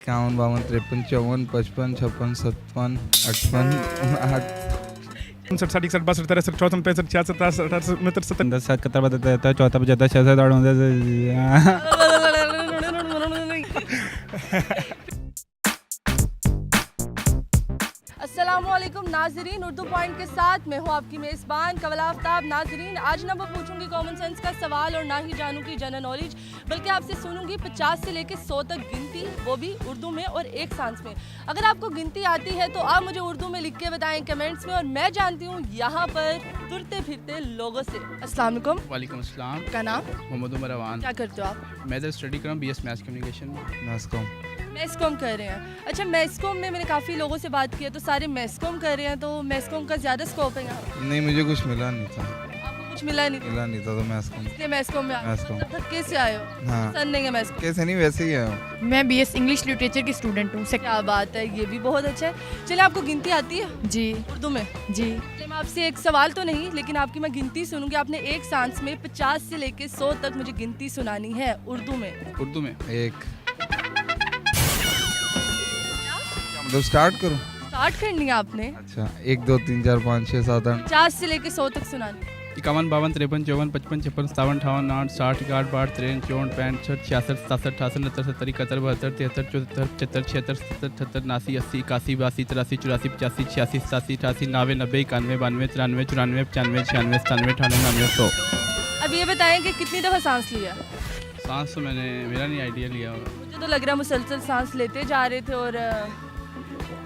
51, 52, 53, 54, 55, 56, 57, 58, 59, 60, 61, 62, 63, 64, 65, 66, 67, 68, 69, 10, 7, 71, 72, 74, 75, 76, अस्सलामुअलैकुम नाजरीन, उर्दू पॉइंट के साथ मैं हूँ आपकी मेज़बान कवल आफ्ताब। नाजरीन, आज ना मैं पूछूंगी कॉमन सेंस का सवाल और ना ही जानूंगी जनरल नॉलेज, बल्कि आपसे सुनूंगी 50 से लेकर 100 तक गिनती, वो भी उर्दू में और एक सांस में। अगर आपको गिनती आती है तो आप मुझे उर्दू में लिख के बताएं कमेंट्स में, और मैं जानती हूँ यहाँ पर तुरते फिरते लोगों से। अस्सलाम वालेकुम। वालेकुम अस्सलाम। क्या नाम? मोहम्मद उमर अवान। क्या करते हो आप? मैं इधर स्टडी कर रहा हूँ BS मैथ्स कम्युनिकेशन। मैस्कॉम। मैस्कॉम कर रहे हैं। अच्छा, मैस्कॉम में मैंने काफ़ी लोगों से बात की है तो सारे मैस्कॉम कर रहे हैं, तो मैस्कॉम का ज़्यादा स्कोप है यहाँ? नहीं, मुझे कुछ मिला नहीं था। आपको कुछ मिला नहीं? तो मैस्कॉम। इसलिए मैस्कॉम में मैस्कॉम। थक्के से आए हो? हाँ। सन नहीं है मैस्कॉम। कैसे नहीं, वैसे ही आया हूँ। मैं BS इंग्लिश लिटरेचर की स्टूडेंट हूँ। क्या बात है, ये भी बहुत अच्छा है। चलिए, आपको गिनती आती है जी उर्दू में? जी। चलिए, मैं आपसे एक सवाल तो नहीं, लेकिन आपकी मैं गिनती सुनूंगी। आपने एक सांस में 50 से लेके 100 तक मुझे गिनती सुनानी है उर्दू में। उर्दू में एक। मतलब स्टार्ट करूँ? स्टार्ट करनी है आपने। अच्छा, 1, 2, 3, 4, 5, 6, 7, 8। 50 से लेके 100 तक सुनानी। 51, 52, 53, 54, 55, 56, 57, 58, 60, 61, 62, 63, 64, 65, 66, 67, 68, 70, 72, 73, 74, 75, 76, 77, 80, 81, 82, 83, 84, 85, 86, 87, 90, 91, 92, 93, 94, 95, 96, 97, 98, 99, 100। अब ये बताएं कि कितनी दफ़ा सांस लिया? सांस तो मेरा नहीं आइडिया लिया होगा। मुझे तो लग रहा है मुसलसल सांस लेते जा रहे थे और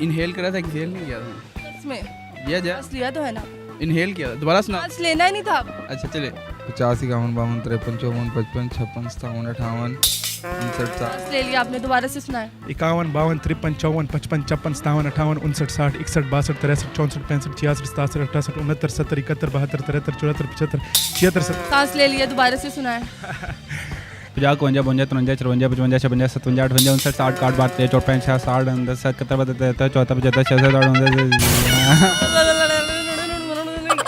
इनहेल करा था, एक्सहेल नहीं किया था। सच में किया जा सांस लिया तो है ना? इनहेल किया था। दोबारा सुना। सांस लेना ही नहीं था। अच्छा चले। 50, 51, 52, 53, 54, 55, 56, 57, 58, 59, सांस ले लिया आपने, दोबारा से सुनाए। 51, 52, 53, 54, 55, 56, 57, 58, 59, 60, 61, 62, 63, 64, 65, 66, 67, 68, 69, 70, 71, 72, 73, 74, 75, 76, 77। सांस ले लिया, दोबारा से सुनाए। 50, 52, 53, 54, 55, 56, 57, 58, 59, 60, 61, 62, 63, 64, 65, 60, 71, 72, 73, 74, 75, 76,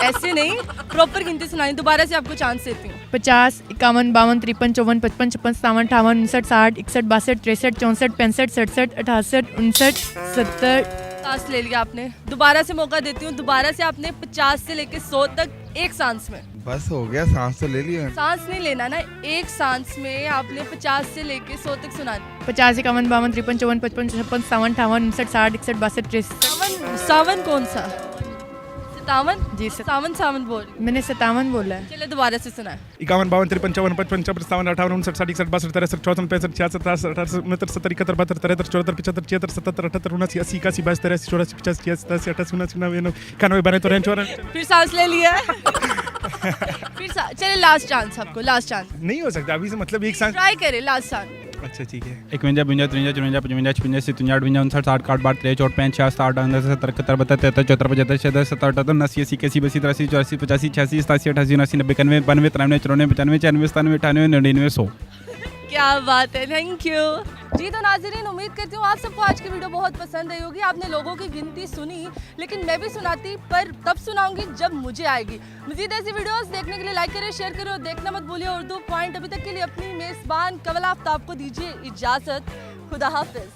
ऐसे नहीं, प्रॉपर गिनती सुनानी। दोबारा से आपको चांस देती हूँ। 50, 51, 52, 53, 54, 55, 56, 57, 58, 59, 60, 61, 62, 63, 64, 65, 67, 68, 69, 70। सांस ले लिया आपने, दोबारा से मौका देती हूँ। दोबारा से आपने 50 से लेके 100 तक एक सांस में। बस हो गया, सांस तो ले लिया। सांस नहीं लेना ना, एक सांस में आपने 50 से लेके 100 तक सुनाना। 50, 51, 52, 53, 54, 55, 56, 57, 58, 59, 60, 61, 62, 63। सावन कौन सा? सतावन? जी सावन सावन बोल। मैंने 57 बोला है। चलिए, दोबारा से सुनाए। 51, 52, 53, 54, 55, 56, 57, 58, 59, 60, 61, 62, 63, 64, 65, 66, 68, 69, 70, 71, 72, 73, 74, 75, 76, 77, 78, 79, 80, 81, 82, 83, 84, 85, 86, 87, 88, 89, 91, 92, 93, फिर सांस ले लिया। चलिए, लास्ट चांस आपको, लास्ट चांस। नहीं हो सकता अभी से, मतलब एक सांस। ट्राई करें, लास्ट चांस। अच्छा ठीक है। 51, 52, 53, 54, 55, 56, 57, 58, 59, 60, 61, 62, 63, 64, 65, 66, 70, 71, 72, 73, 74, 76, 77, 78, 79, 80, 81, 82, 83, 84, 85, 86, 87, 88, 89, 90, 91, 92, 93, 94, 95, 96, 97, 98, 99, 100। क्या बात है, थैंक यू जी। तो नाज़रीन, उम्मीद करती हूँ आप सबको आज की वीडियो बहुत पसंद आई होगी। आपने लोगों की गिनती सुनी, लेकिन मैं भी सुनाती, पर तब सुनाऊंगी जब मुझे आएगी। मज़ीद ऐसी वीडियोस देखने के लिए लाइक करें, शेयर करें और देखना मत भूलिए उर्दू पॉइंट। अभी तक के लिए अपनी मेज़बान कवल आफ्ताब को दीजिए इजाज़त। खुदा हाफिज़।